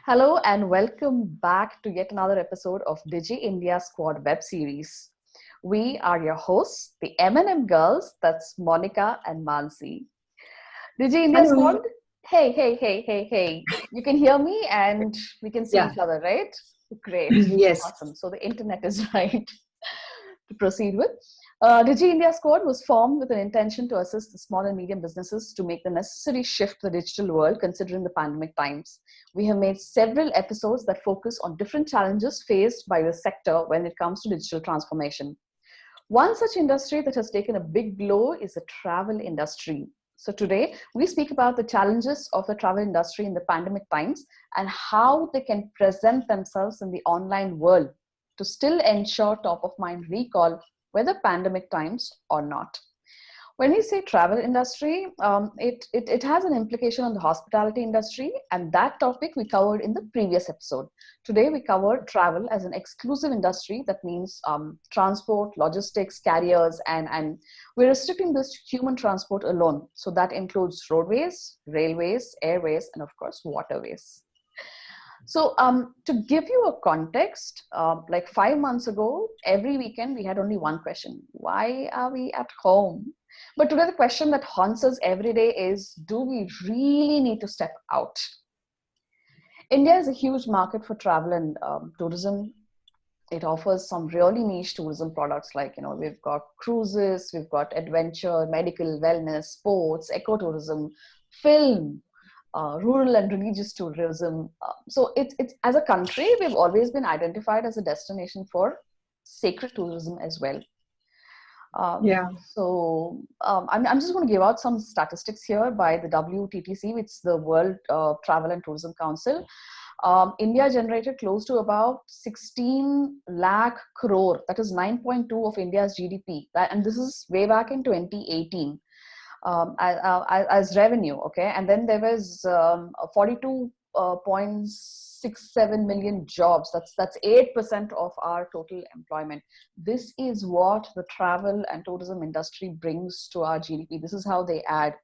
Hello and welcome back to yet another episode of Digi India Squad web series. We are your hosts, the M&M girls, that's Monica and Mansi. Digi India Squad, Hello. hey. You can hear me and we can see Yeah. each other, right? Great. Yes. Awesome. So the internet is right to proceed with. Digi India Squad was formed with an intention to assist the small and medium businesses to make the necessary shift to the digital world considering the pandemic times. We have made several episodes that focus on different challenges faced by the sector when it comes to digital transformation. One such industry that has taken a big blow is the travel industry. So today we speak about the challenges of the travel industry in the pandemic times and how they can present themselves in the online world to still ensure top of mind recall whether pandemic times or not. When we say travel industry, it has an implication on the hospitality industry, and that topic we covered in the previous episode. Today, we cover travel as an exclusive industry. That means transport, logistics, carriers, and we're restricting this to human transport alone. So that includes roadways, railways, airways, and of course, waterways. So, to give you a context, like 5 months ago, every weekend we had only one question: Why are we at home? But today, the question that haunts us every day is: Do we really need to step out? India is a huge market for travel and tourism. It offers some really niche tourism products like, we've got cruises, we've got adventure, medical, wellness, sports, ecotourism, film, rural and religious tourism. So it's as a country, we've always been identified as a destination for sacred tourism as well. Yeah. I'm just going to give out some statistics here by the WTTC, which is the World Travel and Tourism Council. India generated close to about 16 lakh crore, that is 9.2 of India's GDP. And this is way back in 2018 as revenue, okay? And then there was 42.67 million jobs. That's 8% of our total employment. This is what the travel and tourism industry brings to our GDP. This is how they add.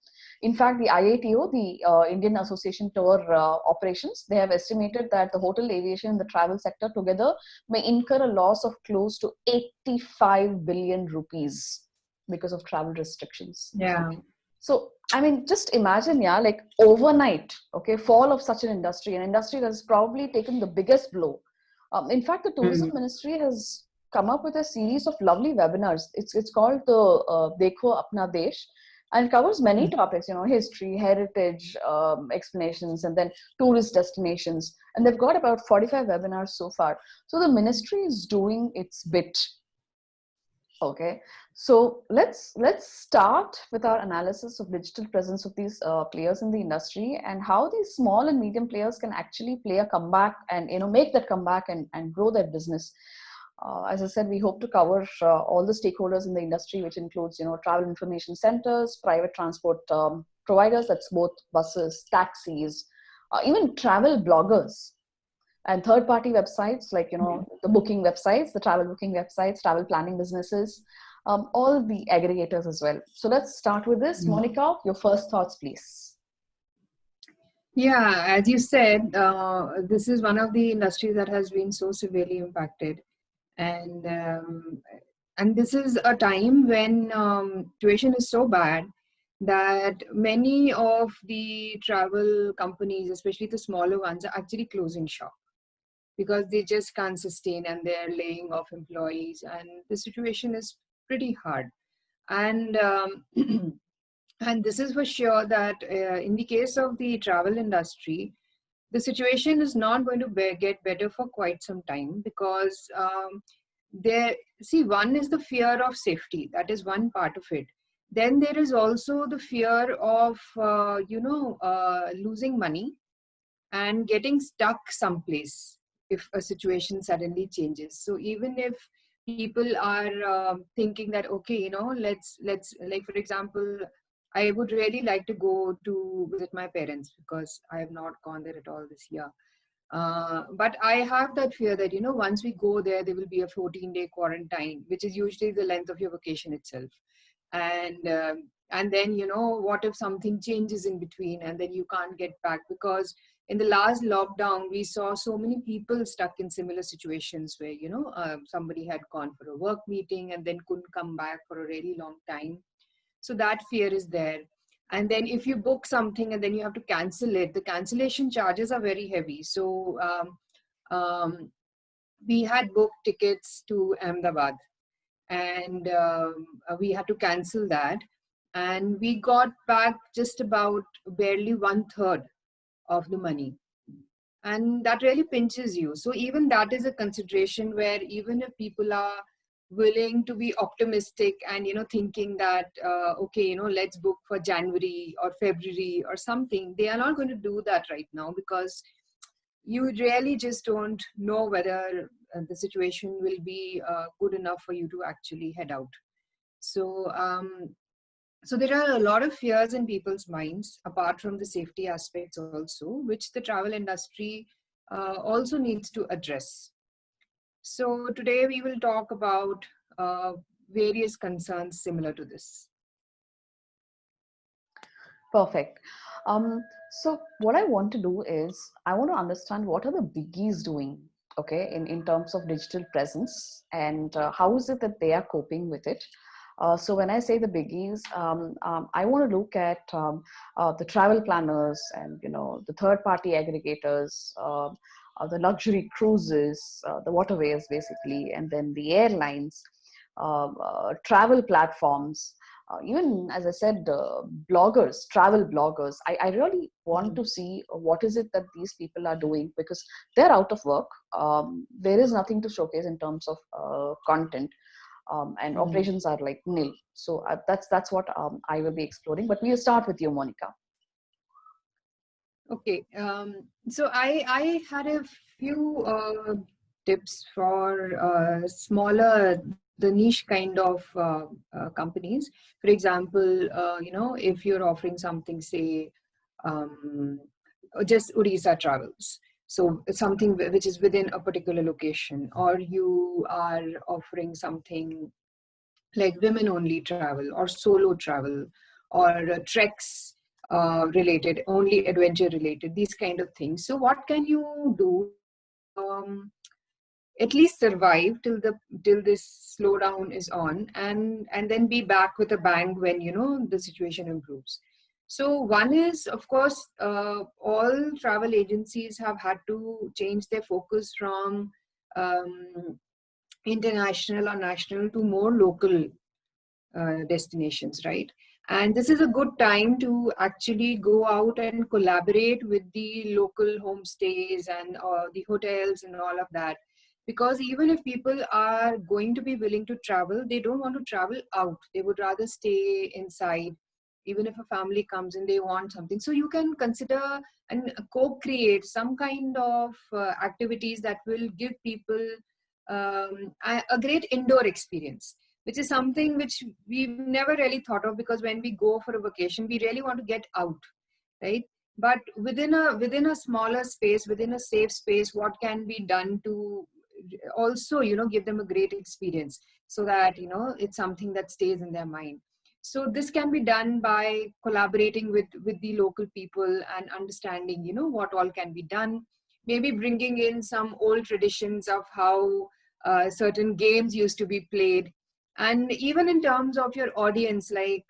In fact, the IATO, the Indian Association Tour Operations, they have estimated that the hotel, aviation, and the travel sector together may incur a loss of close to 85 billion rupees because of travel restrictions. Yeah. So, I mean, just imagine, yeah, like overnight, okay, fall of such an industry that has probably taken the biggest blow. In fact, the tourism Mm. ministry has come up with a series of lovely webinars. It's called the Dekho Apna Desh, and it covers many topics, history, heritage, explanations, and then tourist destinations. And they've got about 45 webinars so far. So the ministry is doing its bit. Okay, so let's start with our analysis of digital presence of these players in the industry and how these small and medium players can actually play a comeback and make that comeback and grow their business. As I said, we hope to cover all the stakeholders in the industry, which includes travel information centers, private transport providers, that's both buses, taxis, even travel bloggers and third party websites like the booking websites, the travel booking websites, travel planning businesses, all the aggregators as well. So let's start with this. Mm. Monica, your first thoughts, please. Yeah, as you said, this is one of the industries that has been so severely impacted, and um, and this is a time when situation is so bad that many of the travel companies, especially the smaller ones, are actually closing shop because they just can't sustain and they're laying off employees, and the situation is pretty hard. And and this is for sure that in the case of the travel industry, the situation is not going to get better for quite some time because there, see, one is the fear of safety. That is one part of it. Then there is also the fear of losing money and getting stuck someplace if a situation suddenly changes. So even if people are thinking that, okay, let's like, for example, I would really like to go to visit my parents because I have not gone there at all this year. But I have that fear that, once we go there, there will be a 14-day quarantine, which is usually the length of your vacation itself. And then, what if something changes in between and then you can't get back? Because in the last lockdown, we saw so many people stuck in similar situations where, somebody had gone for a work meeting and then couldn't come back for a really long time. So that fear is there. And then if you book something and then you have to cancel it, the cancellation charges are very heavy. So we had booked tickets to Ahmedabad, and we had to cancel that. And we got back just about barely 1/3 of the money. And that really pinches you. So even that is a consideration, where even if people are willing to be optimistic and thinking that okay, let's book for January or February or something, they are not going to do that right now, because you really just don't know whether the situation will be good enough for you to actually head out. So so there are a lot of fears in people's minds, apart from the safety aspects also, which the travel industry also needs to address. So today we will talk about various concerns similar to this. Perfect. So what I want to do is I want to understand what are the biggies doing, okay, in terms of digital presence, and how is it that they are coping with it. So when I say the biggies, I want to look at the travel planners and the third-party aggregators, the luxury cruises, the waterways basically, and then the airlines, travel platforms. Even as I said, bloggers, travel bloggers. I really want to see what is it that these people are doing, because they're out of work. There is nothing to showcase in terms of content. And operations are like nil. So that's what I will be exploring. But we'll start with you, Monica. Okay, so I had a few tips for smaller, the niche kind of companies. For example, if you're offering something, say, just Odisha travels, so something which is within a particular location, or you are offering something like women only travel or solo travel, or treks related, only adventure related, these kind of things. So what can you do at least survive till this slowdown is on, and then be back with a bang when the situation improves? So one is, of course, all travel agencies have had to change their focus from international or national to more local destinations, right? And this is a good time to actually go out and collaborate with the local homestays and the hotels and all of that. Because even if people are going to be willing to travel, they don't want to travel out. They would rather stay inside. Even if a family comes in, they want something. So you can consider and co-create some kind of activities that will give people a great indoor experience, which is something which we've never really thought of, because when we go for a vacation, we really want to get out, right? But within a smaller space, within a safe space, what can be done to also give them a great experience, so that it's something that stays in their mind. So this can be done by collaborating with the local people and understanding what all can be done. Maybe bringing in some old traditions of how certain games used to be played. And even in terms of your audience, like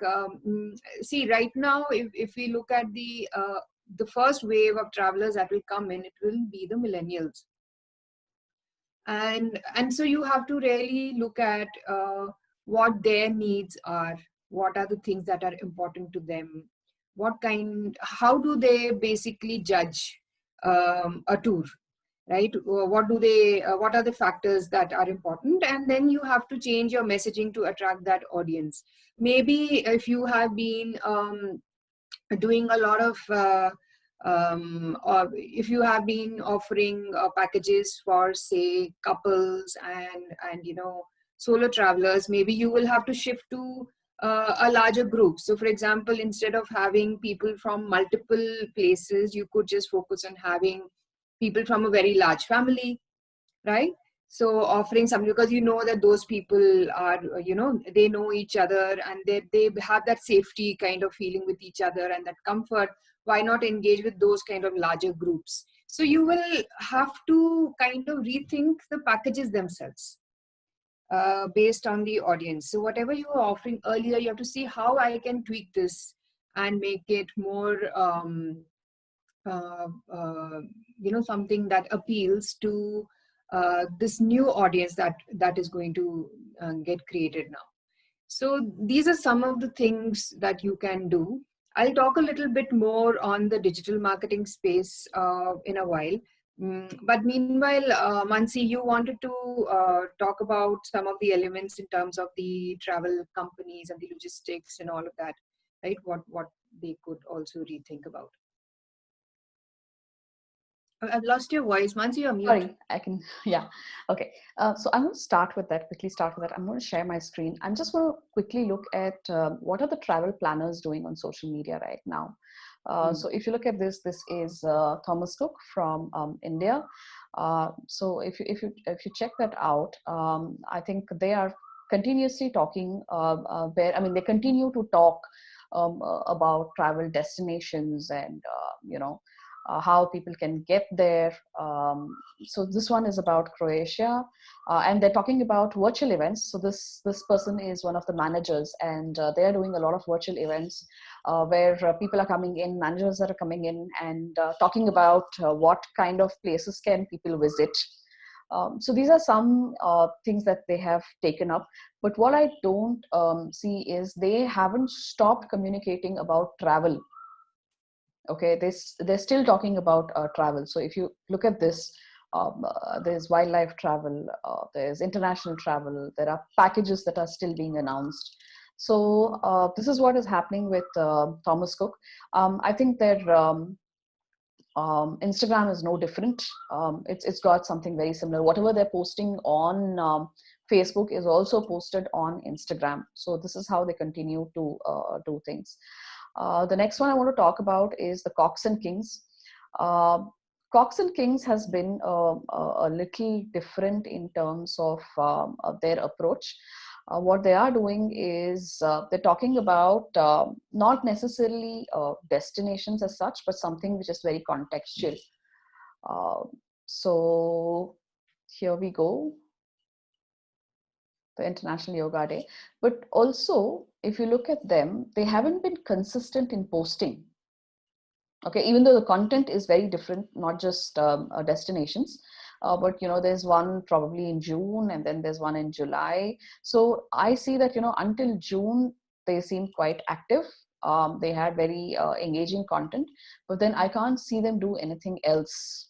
see, right now, if we look at the first wave of travelers that will come in, it will be the millennials. And so you have to really look at what their needs are, what are the things that are important to them, how do they basically judge a tour, right? What are the factors that are important? And then you have to change your messaging to attract that audience. Maybe if you have been doing a lot of or if you have been offering packages for, say, couples and solo travelers, maybe you will have to shift to a larger group. So for example, instead of having people from multiple places, you could just focus on having people from a very large family, right? So offering something, because you know that those people are, they know each other, and they have that safety kind of feeling with each other and that comfort. Why not engage with those kind of larger groups? So you will have to kind of rethink the packages themselves based on the audience. So whatever you were offering earlier, you have to see how I can tweak this and make it more uh, uh, something that appeals to this new audience that is going to get created now. So these are some of the things that you can do. I'll talk a little bit more on the digital marketing space in a while. But meanwhile, Mansi, you wanted to talk about some of the elements in terms of the travel companies and the logistics and all of that, right? What they could also rethink about. I've lost your voice. Mansi, you're mute. Sorry, I can, yeah. Okay. So I'm going to quickly start with that. I'm going to share my screen. I'm just going to quickly look at what are the travel planners doing on social media right now. So if you look at this is Thomas Cook from India. So if you check that out, I think they are continuously talking they continue to talk about travel destinations and how people can get there. So this one is about Croatia, and they're talking about virtual events. So this person is one of the managers, and they are doing a lot of virtual events where people are coming in, managers are coming in, and talking about what kind of places can people visit. So these are some things that they have taken up. But what I don't see is they haven't stopped communicating about travel. Okay, they're still talking about travel. So if you look at this, there's wildlife travel, there's international travel, there are packages that are still being announced. So this is what is happening with Thomas Cook. I think their Instagram is no different. It's got something very similar. Whatever they're posting on Facebook is also posted on Instagram. So this is how they continue to do things. The next one I want to talk about is the Cox and Kings. Cox and Kings has been a little different in terms of their approach. What they are doing is they're talking about not necessarily destinations as such, but something which is very contextual. So here we go, the International Yoga Day. But also, if you look at them, they haven't been consistent in posting. Okay, even though the content is very different, not just destinations, but there's one probably in June, and then there's one in July. So I see that until June they seem quite active. They had very engaging content, but then I can't see them do anything else.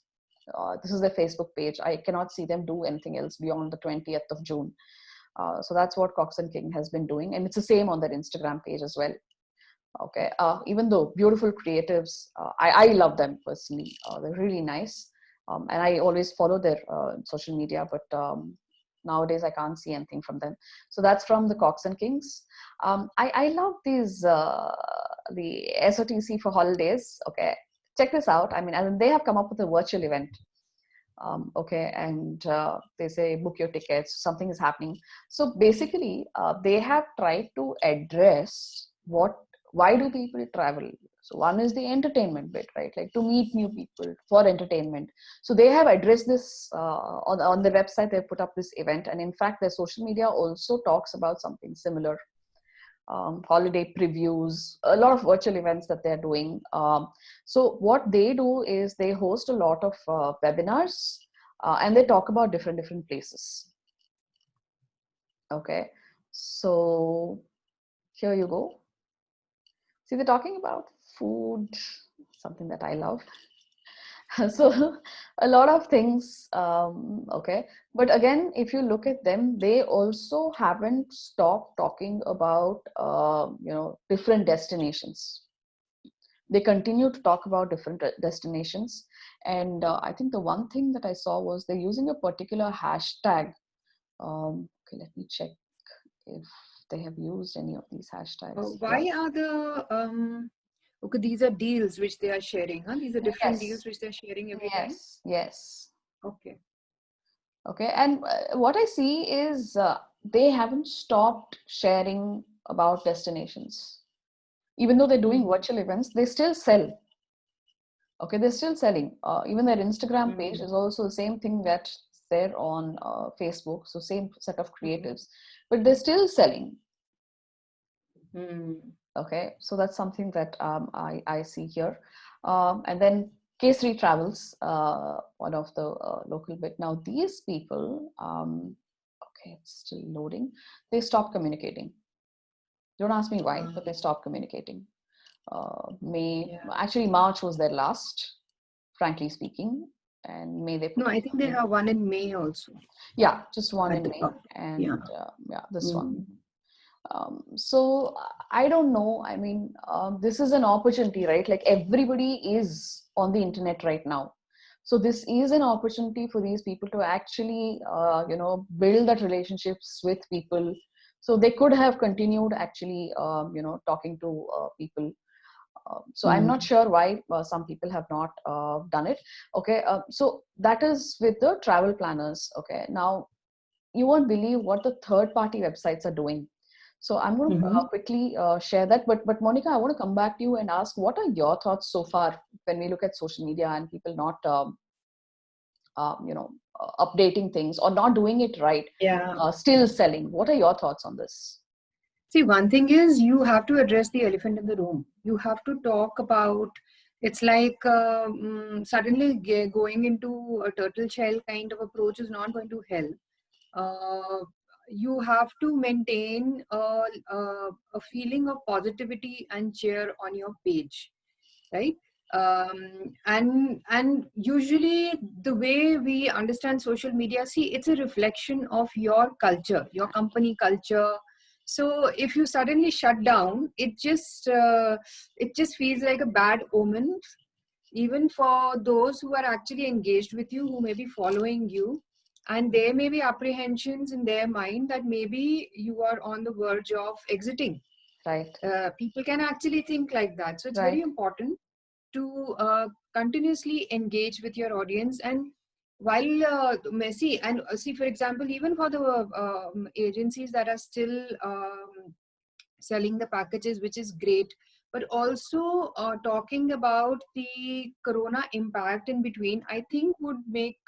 This is their Facebook page. I cannot see them do anything else beyond the 20th of June. So that's what Cox and King has been doing, and it's the same on their Instagram page as well. Okay, even though beautiful creatives, I love them personally. They're really nice, and I always follow their social media, but nowadays I can't see anything from them. So that's from the Cox and Kings. I love these the SOTC for holidays. Okay, check this out. I mean, they have come up with a virtual event. Okay, and they say book your tickets, something is happening. So basically they have tried to address why do people travel. So one is the entertainment bit, right? Like to meet new people for entertainment. So they have addressed this on the website. They put up this event, and in fact their social media also talks about something similar. Holiday previews, a lot of virtual events that they're doing. So what they do is they host a lot of webinars, and they talk about different places. Okay, so here you go. See, they're talking about food, something that I love. So a lot of things. Okay, but again, if you look at them, they also haven't stopped talking about different destinations. They continue to talk about different destinations, and I think the one thing that I saw was they're using a particular hashtag. Okay, let me check if they have used any of these hashtags. Why are the okay, these are deals which they are sharing, huh? These are different deals which they're sharing every time. Yes. Okay. Okay, and what I see is they haven't stopped sharing about destinations. Even though they're doing Mhm. virtual events, they still sell. Okay, they're still selling. Even their Instagram page Mhm. is also the same thing that's there on Facebook. So same set of Mhm. creatives, but they're still selling. Mhm. Okay, so that's something that I see here. And then K3 Travels, one of the local bit. Now these people, okay, it's still loading. They stopped communicating. Don't ask me why, but they stopped communicating. May Yeah. actually March was their last, frankly speaking, and May they No, put I up think they something. have one in May also Yeah, just one at in the May, top. Yeah. and yeah, this one. Mhm. So I don't know. I mean, this is an opportunity, right? Like everybody is on the internet right now. So this is an opportunity for these people to actually, build that relationships with people. So they could have continued actually, talking to people. So I'm not Mhm. sure why some people have not done it. Okay, so that is with the travel planners. Okay, now you won't believe what the third party websites are doing. So I'm going to Mhm. quickly share that. But Monica, I want to come back to you and ask, what are your thoughts so far when we look at social media and people not, updating things or not doing it right, Yeah. still selling? What are your thoughts on this? See, one thing is you have to address the elephant in the room. You have to talk about. It's like suddenly going into a turtle shell kind of approach is not going to help. You have to maintain a feeling of positivity and cheer on your page, right? And usually the way we understand social media, see, it's a reflection of your culture, your company culture. So if you suddenly shut down, it just feels like a bad omen, even for those who are actually engaged with you, who may be following you, and there may be apprehensions in their mind that maybe you are on the verge of exiting. Right, People can actually think like that, so it's very right. important to continuously engage with your audience. And while messy and see, for example, even for the agencies that are still selling the packages, which is great, but also talking about the corona impact in between, I think would make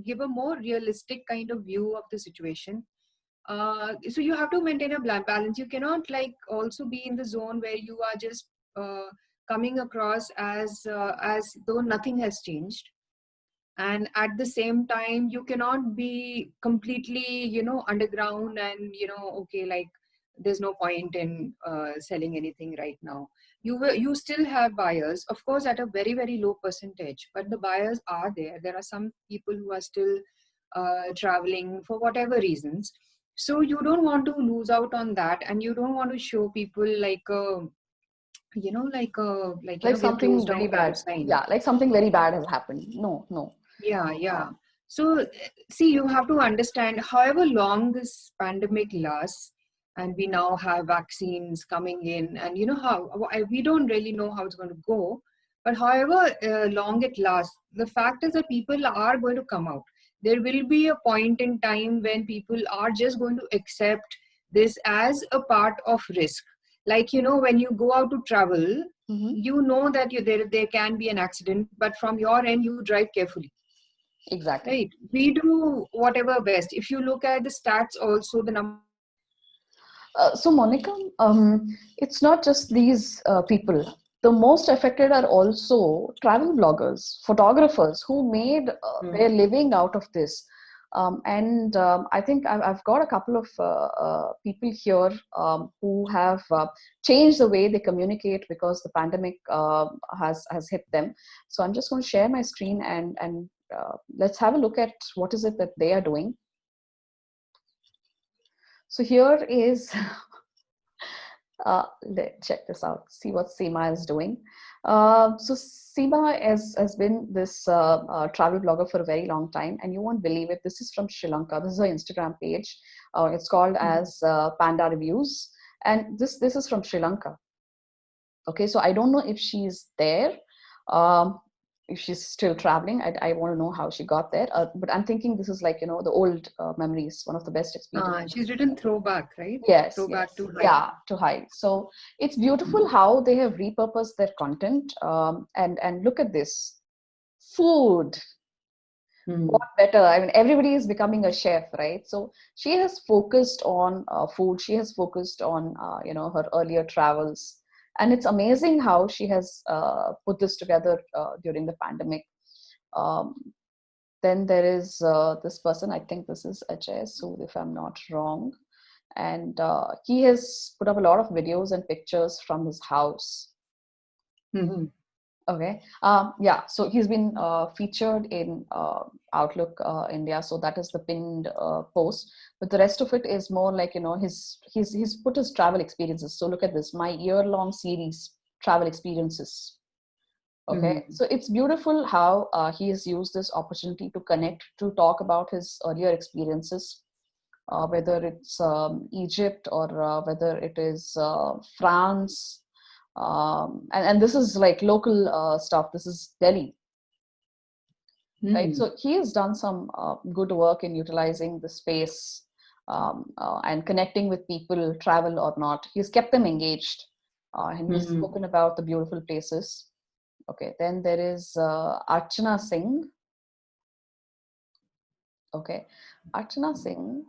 give a more realistic kind of view of the situation. So you have to maintain a balance. You cannot like also be in the zone where you are just coming across as though nothing has changed, and at the same time you cannot be completely underground and okay, like there's no point in selling anything right now. You still have buyers, of course, at a very very low percentage, but the buyers are there. There are some people who are still traveling for whatever reasons. So you don't want to lose out on that, and you don't want to show people like Like we are something closed very down kind of bad. sign. Yeah, like something very bad has happened. No, no. Yeah, Uh, yeah. So, see, you have to understand, however long this pandemic lasts, and we now have vaccines coming in, and we don't really know how it's going to go, but however long it lasts, the fact is that people are going to come out. There will be a point in time when people are just going to accept this as a part of risk. Like, when you go out to travel, mhm. you know that there can be an accident, but from your end, you drive carefully. Exactly. Right. We do whatever best. If you look at the stats also, the number. So, Monica, it's not just these people. The most affected are also travel bloggers, photographers who made their living out of this. And I think I've got a couple of people here who have changed the way they communicate because the pandemic has hit them. So I'm just going to share my screen and let's have a look at what is it that they are doing. So here is let's check this out, see what Seema is doing. So Seema has been this travel blogger for a very long time, and you won't believe it. This is from Sri Lanka. This is her Instagram page. It's called as Panda Reviews, and this is from Sri Lanka. Okay, so I don't know if she's there. Um, if she's still traveling. I want to know how she got there. But I'm thinking this is like, the old memories, one of the best experiences. She's written throwback, right? Yes, Throwback yes. to high. Yeah, to hide. So it's beautiful how they have repurposed their content. And look at this. Food. What better? I mean, everybody is becoming a chef, right? So she has focused on food. She has focused on, her earlier travels. And it's amazing how she has put this together during the pandemic. Um, then there is this person, I think this is Ajay Sood, if I'm not wrong. And he has put up a lot of videos and pictures from his house. Okay. Yeah. So he's been featured in Outlook India. So that is the pinned post. But the rest of it is more like, he's put his travel experiences. So look at this, my year-long series, travel experiences. Okay. So it's beautiful how he has used this opportunity to connect, to talk about his earlier experiences, whether it's Egypt or whether it is France. And this is like local stuff. This is Delhi, right? So he has done some good work in utilizing the space and connecting with people, travel or not. He's kept them engaged, and he's spoken about the beautiful places. Okay, then there is Archana Singh. Okay, Archana Singh.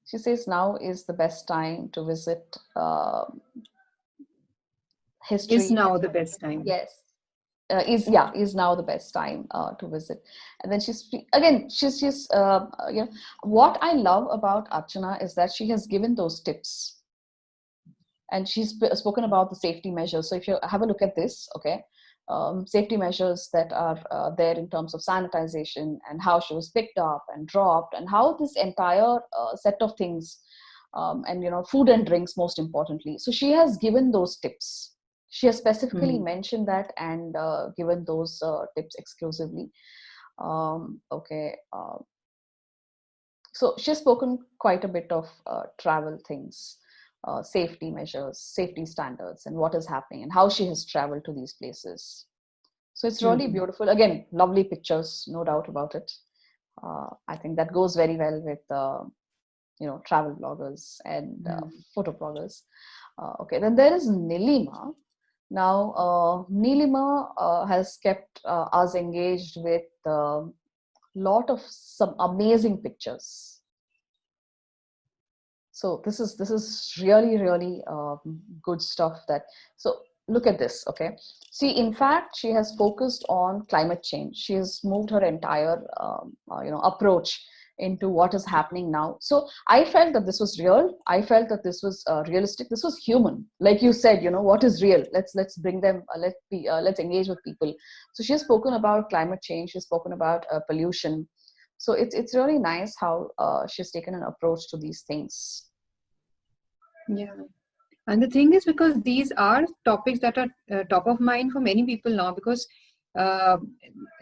She says now is the best time to visit history. Is now the best time. Yes. Is now the best time to visit. And then she's what I love about Archana is that she has given those tips, and she's spoken about the safety measures. So if you have a look at this, okay, safety measures that are there in terms of sanitization, and how she was picked up and dropped, and how this entire set of things, and food and drinks most importantly. So she has given those tips. She has specifically mentioned that and given those tips exclusively. Okay. So she's spoken quite a bit of travel things, safety measures, safety standards, and what is happening, and how she has traveled to these places. So it's really beautiful. Again, lovely pictures, no doubt about it. I think that goes very well with travel bloggers and photo bloggers. Okay, then there is Nilima. Now, Nilima has kept us engaged with a lot of some amazing pictures. So this is really, really good stuff. So look at this, okay? See, in fact, she has focused on climate change. She has moved her entire approach into what is happening now. So I felt that this was real. I felt that this was realistic. This was human. Like you said, what is real? Let's bring them, let's engage with people. So she has spoken about climate change. She's spoken about pollution. So it's really nice how she's taken an approach to these things. Yeah. And the thing is, because these are topics that are top of mind for many people now, because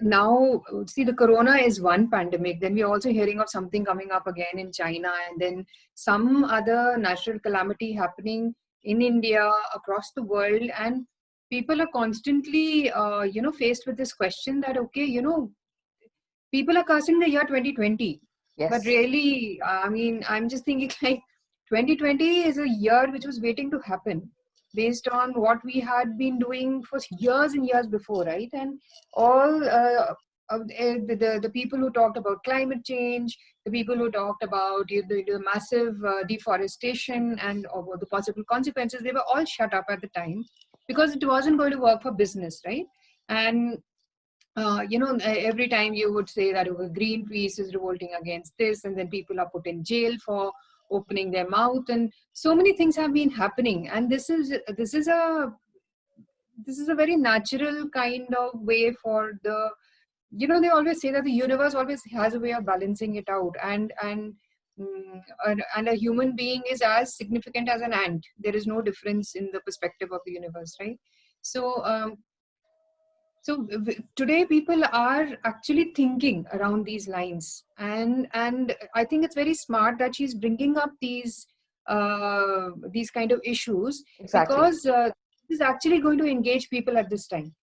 now, see, the corona is one pandemic. Then we're also hearing of something coming up again in China, and then some other natural calamity happening in India, across the world. And people are constantly, faced with this question that, okay, people are cursing the year 2020. Yes. But really, I mean, I'm just thinking like 2020 is a year which was waiting to happen based on what we had been doing for years and years before, right? And all the people who talked about climate change, the people who talked about the massive deforestation and the possible consequences, they were all shut up at the time because it wasn't going to work for business, right? And every time you would say that Greenpeace is revolting against this, and then people are put in jail for opening their mouth, and so many things have been happening. And this is a very natural kind of way for the, they always say that the universe always has a way of balancing it out, and a human being is as significant as an ant. There is no difference in the perspective of the universe, right? So today people are actually thinking around these lines, and I think it's very smart that she's bringing up these these kind of issues, Exactly. because this is actually going to engage people at this time,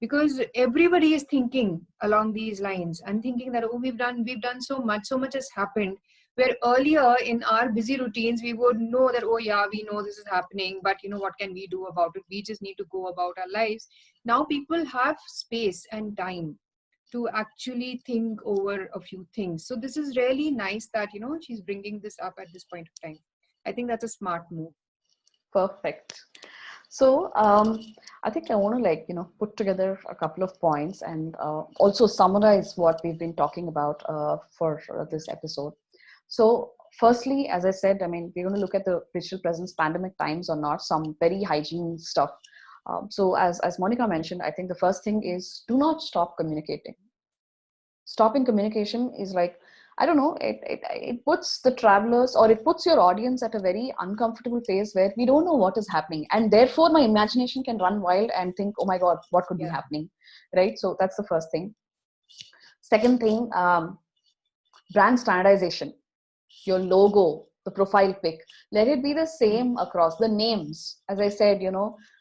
because everybody is thinking along these lines and thinking that, oh, we've done so much has happened, where earlier in our busy routines we would know that, oh yeah, we know this is happening, but what can we do about it? We just need to go about our lives. Now people have space and time to actually think over a few things. So this is really nice that she's bringing this up at this point of time. I think that's a smart move. Perfect. So I think I want to put together a couple of points and also summarize what we've been talking about for this episode. So firstly, as I said, I mean, we're going to look at the digital presence, pandemic times or not, some very hygiene stuff. So as Monica mentioned, I think the first thing is do not stop communicating. Stopping communication is like, I don't know, it puts the travelers or it puts your audience at a very uncomfortable phase where we don't know what is happening. And therefore my imagination can run wild and think, oh my God, what could be Yeah. happening? Right? So that's the first thing. Second thing, brand standardization. Your logo, the profile pic, let it be the same across. The names, as I said,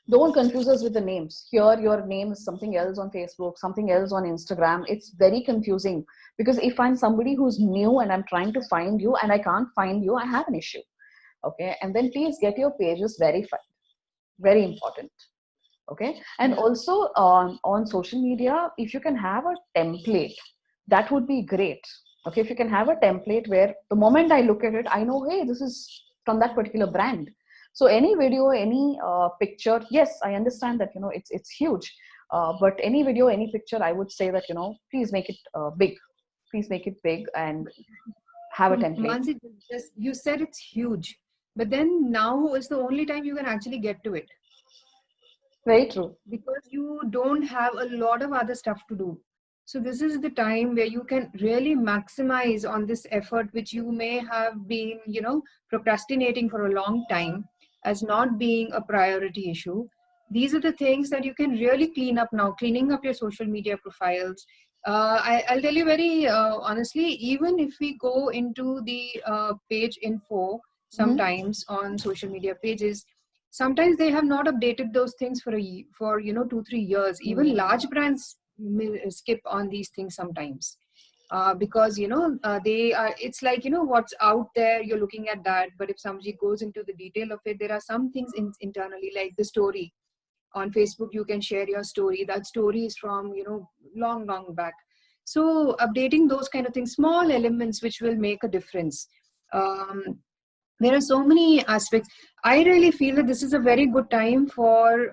don't confuse us with the names. Here your name is something else on Facebook, something else on Instagram. It's very confusing, because if I'm somebody who's new and I'm trying to find you and I can't find you, I have an issue. Okay, and then please get your pages verified. Very important. Okay, and Yeah. also on social media, if you can have a template, that would be great. Okay, if you can have a template where the moment I look at it, I know, hey, this is from that particular brand. So any video, any picture, yes, I understand that it's huge, but any video, any picture, I would say that please make it big. Please make it big and have a template. Mansi, you said it's huge, but then now is the only time you can actually get to it, Very true. because you don't have a lot of other stuff to do. So this is the time where you can really maximize on this effort, which you may have been, procrastinating for a long time as not being a priority issue. These are the things that you can really clean up now, cleaning up your social media profiles. I'll tell you very honestly, even if we go into the page info sometimes on social media pages, sometimes they have not updated those things for 2-3 years. Even large brands skip on these things sometimes, because they are, it's like, what's out there, you're looking at that, but if somebody goes into the detail of it, there are some things internally, like the story on Facebook. You can share your story, that story is from long back. So updating those kind of things, small elements which will make a difference. There are so many aspects. I really feel that this is a very good time for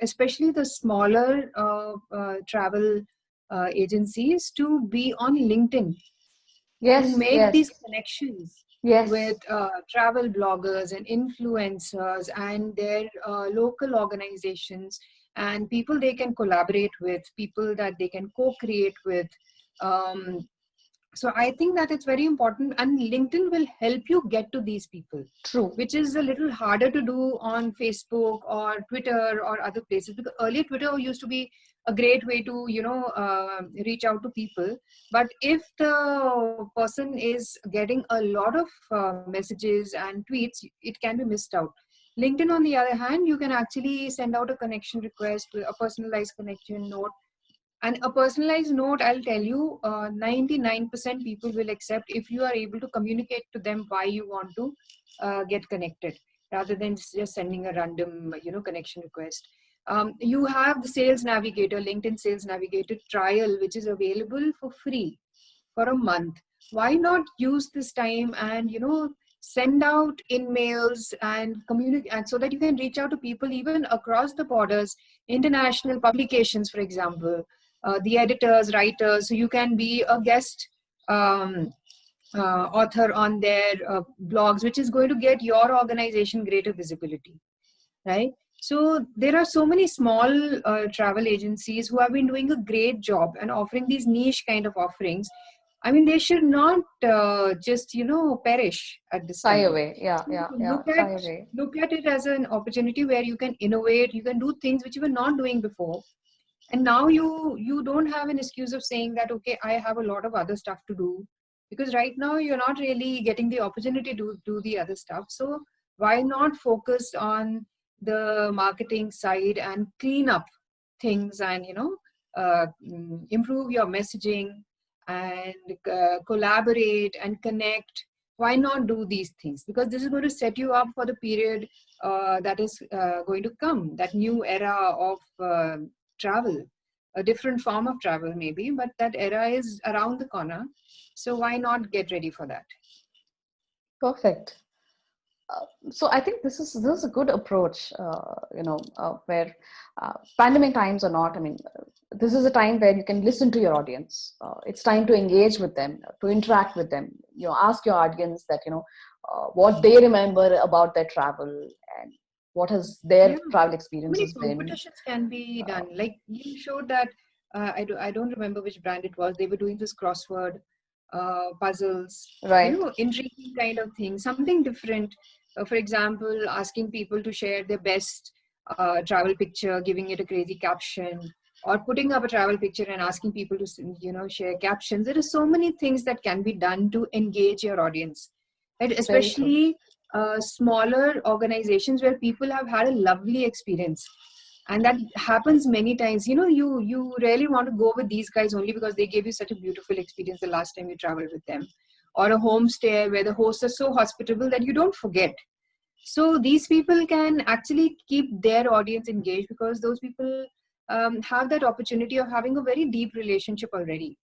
especially the smaller travel agencies to be on LinkedIn, to Yes, make yes, these connections yes. with travel bloggers and influencers and their local organizations and people they can collaborate with, people that they can co-create with. Um, so I think that it's very important, and LinkedIn will help you get to these people, True. which is a little harder to do on Facebook or Twitter or other places, because earlier Twitter used to be a great way to reach out to people. But if the person is getting a lot of messages and tweets, it can be missed out. LinkedIn, on the other hand, you can actually send out a connection request with a personalized connection note. And a personalized note, I'll tell you, 99% people will accept if you are able to communicate to them why you want to get connected, rather than just sending a random, connection request. You have the Sales Navigator, LinkedIn Sales Navigator trial, which is available for free for a month. Why not use this time and, send out emails and communicate, so that you can reach out to people even across the borders, international publications, for example, the editors, writers, so you can be a guest author on their blogs, which is going to get your organization greater visibility, right? So there are so many small travel agencies who have been doing a great job and offering these niche kind of offerings. I mean, they should not just perish at this Shy time. away. Yeah, yeah, yeah. Look at Shy away. look at it as an opportunity where you can innovate, you can do things which you were not doing before, and now you don't have an excuse of saying that, okay, I have a lot of other stuff to do. because right now you're not really getting the opportunity to do the other stuff. So why not focus on the marketing side and clean up things, and improve your messaging, and collaborate and connect. Why not do these things? Because this is going to set you up for the period that is going to come, that new era of travel, a different form of travel maybe, but that era is around the corner. So why not get ready for that? Perfect. So I think this is a good approach. Where pandemic times or not, I mean, this is a time where you can listen to your audience. It's time to engage with them, to interact with them. You know, ask your audience that what they remember about their travel and what has their Yeah, travel so many experiences been. competitions can be Uh, done. Like you showed that, I don't remember which brand it was. They were doing this crossword puzzles, right, intriguing kind of thing, something different. For example, asking people to share their best travel picture, giving it a crazy caption, or putting up a travel picture and asking people to, share captions. There are so many things that can be done to engage your audience, right? very true. Especially smaller organizations where people have had a lovely experience, and that happens many times. You really want to go with these guys only because they gave you such a beautiful experience the last time you traveled with them, or a homestay where the hosts are so hospitable that you don't forget. So these people can actually keep their audience engaged, because those people have that opportunity of having a very deep relationship already,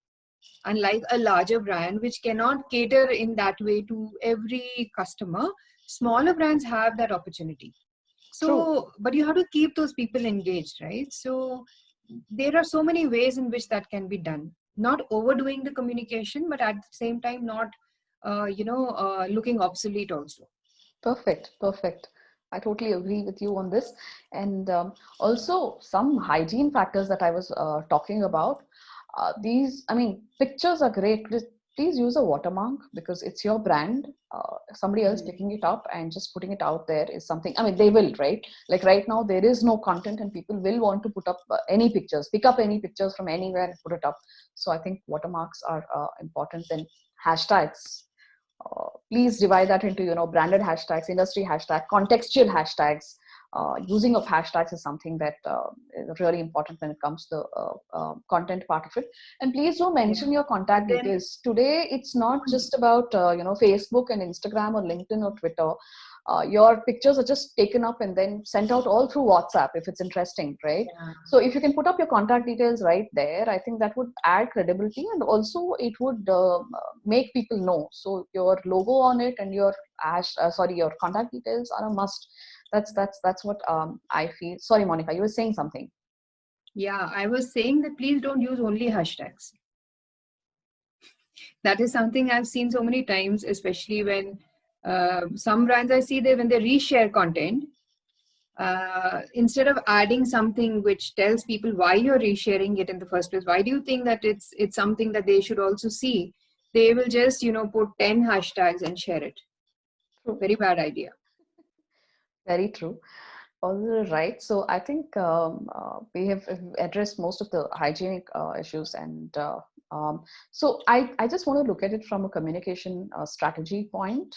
unlike a larger brand which cannot cater in that way to every customer. Smaller brands have that opportunity. True. So but you have to keep those people engaged, right? So there are so many ways in which that can be done, not overdoing the communication, but at the same time not looking obsolete also. Perfect, perfect. I totally agree with you on this. And also, some hygiene factors that I was talking about. I mean, pictures are great. Please use a watermark because it's your brand. Somebody else Mhm. picking it up and just putting it out there is something. I mean, they will, right? Like right now, there is no content, and people will want to put up any pictures, pick up any pictures from anywhere and put it up. So I think watermarks are important. Then hashtags, please divide that into branded hashtags, industry hashtag, contextual hashtags. Using of hashtags is something that is really important when it comes to the content part of it. And please do Yeah. mention your But contact then details. Today it's not just about Facebook and Instagram or LinkedIn or Twitter. Your pictures are just taken up and then sent out all through WhatsApp if it's interesting, right? yeah. So if you can put up your contact details right there, I think that would add credibility, and also it would make people know. So your logo on it and your your contact details are a must. That's what I feel. Sorry, Monica, you were saying something. Yeah, I was saying that please don't use only hashtags. That is something I've seen so many times, especially when some brands I see, they when they reshare content, instead of adding something which tells people why you're resharing it in the first place, why do you think that it's something that they should also see, they will just put 10 hashtags and share it. True. Very bad idea. Very true. All right. So I think we have addressed most of the hygienic issues, and so I just want to look at it from a communication strategy point,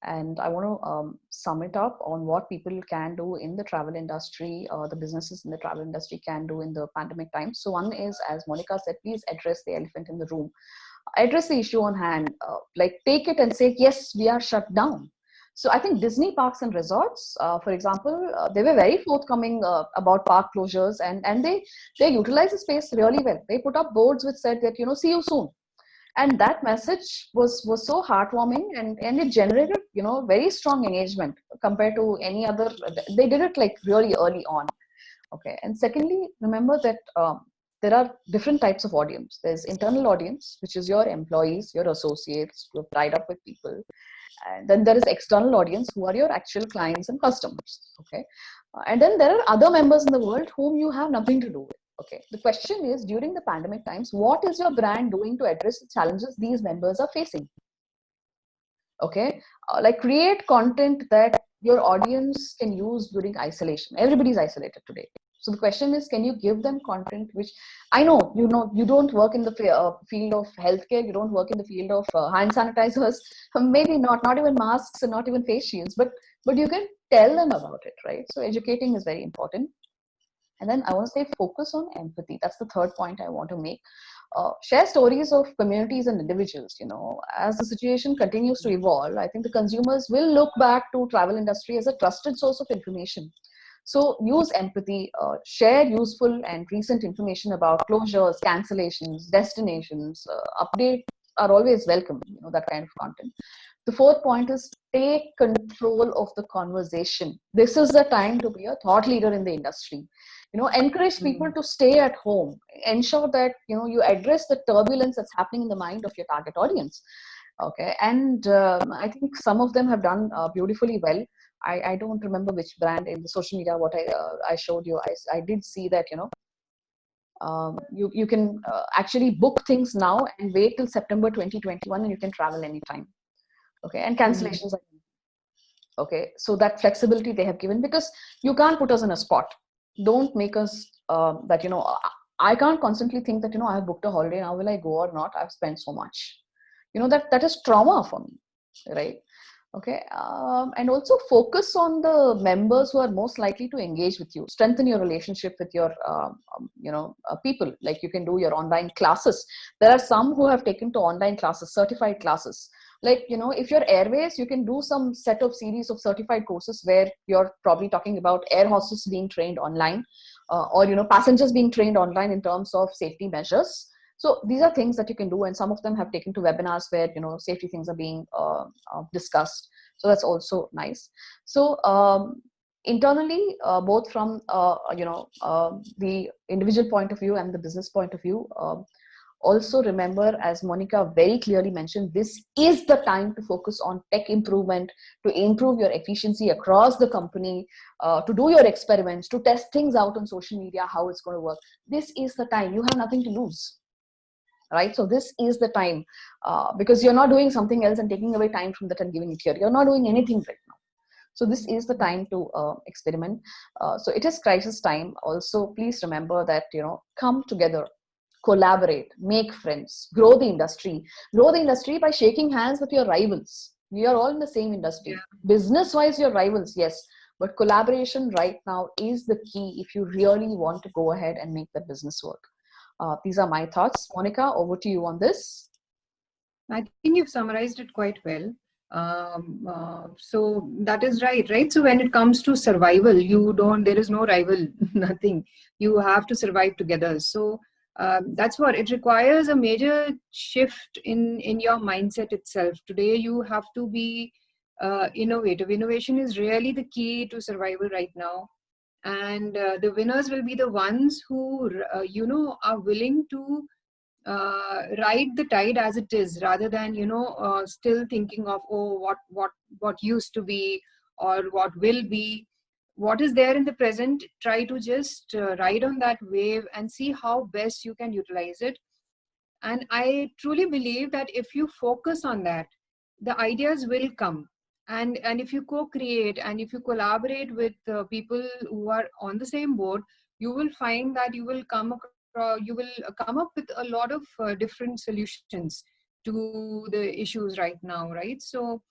and I want to sum it up on what people can do in the travel industry, the businesses in the travel industry can do in the pandemic times. So one is, as Monica said, please address the elephant in the room, address the issue on hand, like take it and say, yes, we are shut down. So I think Disney parks and resorts, for example, they were very forthcoming about park closures, and they utilize the space really well. They put up boards which said that see you soon, and that message was so heartwarming, and it generated very strong engagement compared to any other. They did it like really early on. Okay. And secondly, remember that there are different types of audience. There's internal audience, which is your employees, your associates, you're tied up with people. And then there is external audience, who are your actual clients and customers. Okay. And then there are other members in the world whom you have nothing to do with. Okay. The question is, during the pandemic times, what is your brand doing to address the challenges these members are facing? Okay. Like create content that your audience can use during isolation. Everybody's isolated today. So the question is, can you give them content which, I know, you don't work in the field of healthcare, you don't work in the field of hand sanitizers, maybe not even masks and not even face shields, but you can tell them about it, right? So educating is very important. And then I want to say focus on empathy. That's the third point I want to make. Share stories of communities and individuals. As the situation continues to evolve, I think the consumers will look back to travel industry as a trusted source of information. So use empathy, share useful and recent information about closures, cancellations, destinations, updates are always welcome, that kind of content. The fourth point is take control of the conversation. This is the time to be a thought leader in the industry. Encourage people to stay at home. Ensure that, you address the turbulence that's happening in the mind of your target audience. Okay. And I think some of them have done beautifully well. I don't remember which brand in the social media, what I showed you. I did see that, you can actually book things now and wait till September 2021 and you can travel anytime. Okay. And cancellations are okay. So that flexibility they have given, because you can't put us in a spot. Don't make us that, I can't constantly think that, I have booked a holiday, now will I go or not? I've spent so much. That is trauma for me, right? Okay. And also focus on the members who are most likely to engage with you. Strengthen your relationship with your, people. Like you can do your online classes. There are some who have taken to online classes, certified classes. Like, if you're Airways, you can do some set of series of certified courses where you're probably talking about air hostess being trained online, or, passengers being trained online in terms of safety measures. So these are things that you can do, and some of them have taken to webinars where, safety things are being discussed. So that's also nice. So internally, both from the individual point of view and the business point of view, also remember, as Monica very clearly mentioned, this is the time to focus on tech improvement, to improve your efficiency across the company, to do your experiments, to test things out on social media, how it's going to work. This is the time. You have nothing to lose. Right? So this is the time, because you're not doing something else and taking away time from that and giving it here. You're not doing anything right now. So this is the time to experiment. So it is crisis time. Also, please remember that, come together, collaborate, make friends, grow the industry by shaking hands with your rivals. We are all in the same industry. Yeah. Business wise, your rivals, yes, but collaboration right now is the key if you really want to go ahead and make the business work. These are my thoughts. Monica, over to you on this. I think you've summarized it quite well. So that is right? So when it comes to survival, there is no rival, nothing. You have to survive together. So that's what it requires, a major shift in your mindset itself. Today, you have to be innovative. Innovation is really the key to survival right now. And the winners will be the ones who, are willing to ride the tide as it is, rather than still thinking of, oh, what used to be or what will be. What is there in the present, try to just ride on that wave and see how best you can utilize it. And I truly believe that if you focus on that, the ideas will come. And if you co-create and if you collaborate with people who are on the same boat, you will find that you will come up with a lot of different solutions to the issues right now, right? So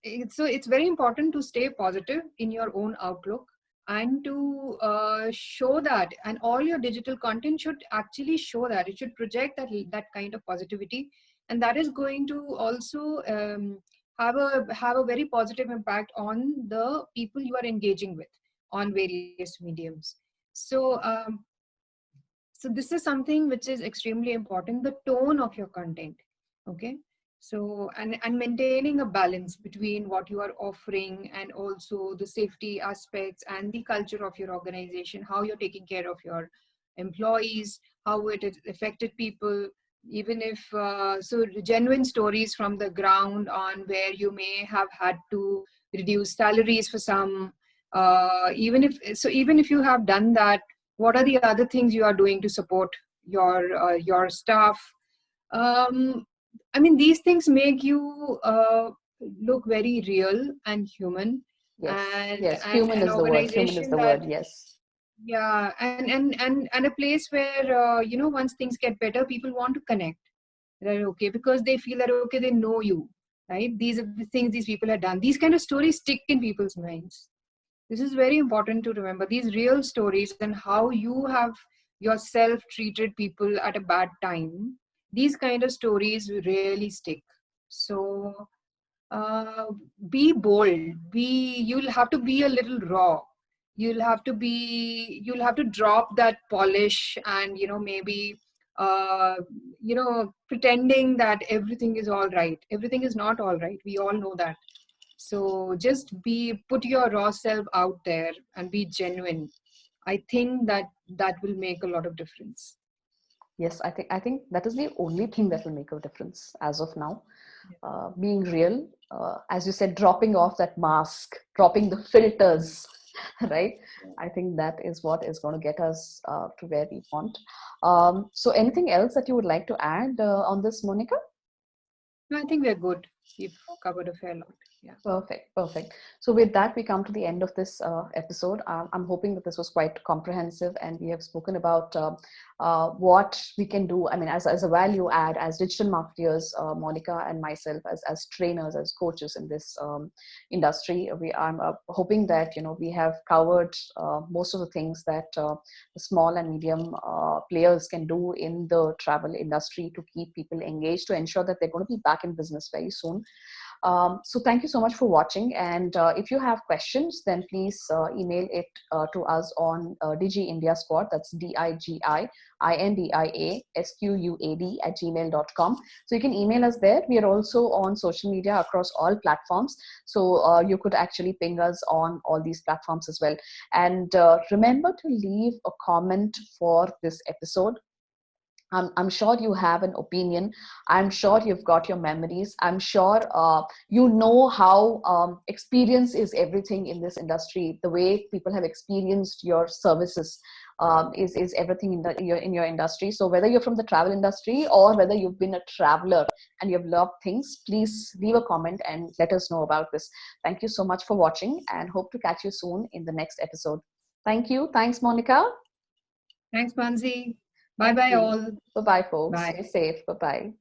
it's very important to stay positive in your own outlook, and to show that, and all your digital content should actually show that. It should project that kind of positivity, and that is going to also have a very positive impact on the people you are engaging with on various mediums. So so this is something which is extremely important, the tone of your content. Okay. So, and maintaining a balance between what you are offering and also the safety aspects and the culture of your organization, how you're taking care of your employees, how it has affected people, even if, so genuine stories from the ground on where you may have had to reduce salaries for some, even if you have done that, what are the other things you are doing to support your staff? I mean, these things make you look very real and human. Yes, and yes. Human an is the word. Human is organization the that, word. Yes. yeah, and a place where once things get better, people want to connect, right? Okay, because they feel that, okay, they know you, right? These are the things these people have done. These kind of stories stick in people's minds. This is very important to remember, these real stories and how you have yourself treated people at a bad time. These kind of stories really stick. So uh, be bold, you'll have to be a little raw. You'll have to drop that polish and maybe uh, pretending that everything is all right. Everything is not all right, we all know that. So just put your raw self out there and be genuine. I think that will make a lot of difference. Yes, I think that is the only thing that will make a difference as of now. Being real, as you said, dropping off that mask, dropping the filters, right? I think that is what is going to get us to where we want. So, anything else that you would like to add on this, Monica? No, I think we're good. We've covered a fair lot. Yeah. Perfect, perfect. So with that, we come to the end of this episode. I'm hoping that this was quite comprehensive, and we have spoken about what we can do. I mean, as a value add, as digital marketers, Monica and myself, as trainers, as coaches in this industry. I'm hoping that we have covered most of the things that the small and medium players can do in the travel industry to keep people engaged, to ensure that they're going to be back in business very soon. So thank you so much for watching. And if you have questions, then please email it to us on Digi India Squad. That's DIGIINDIASQUAD at gmail.com. So you can email us there. We are also on social media across all platforms. So you could actually ping us on all these platforms as well. And remember to leave a comment for this episode. I'm sure you have an opinion. I'm sure you've got your memories. I'm sure you know how experience is everything in this industry. The way people have experienced your services is everything in your industry. So whether you're from the travel industry or whether you've been a traveler and you've loved things, please leave a comment and let us know about this. Thank you so much for watching, and hope to catch you soon in the next episode. Thank you. Thanks, Monica. Thanks, Mansi. Bye Thank bye, you. all. Bye-bye, folks. Bye. Stay safe. Bye-bye.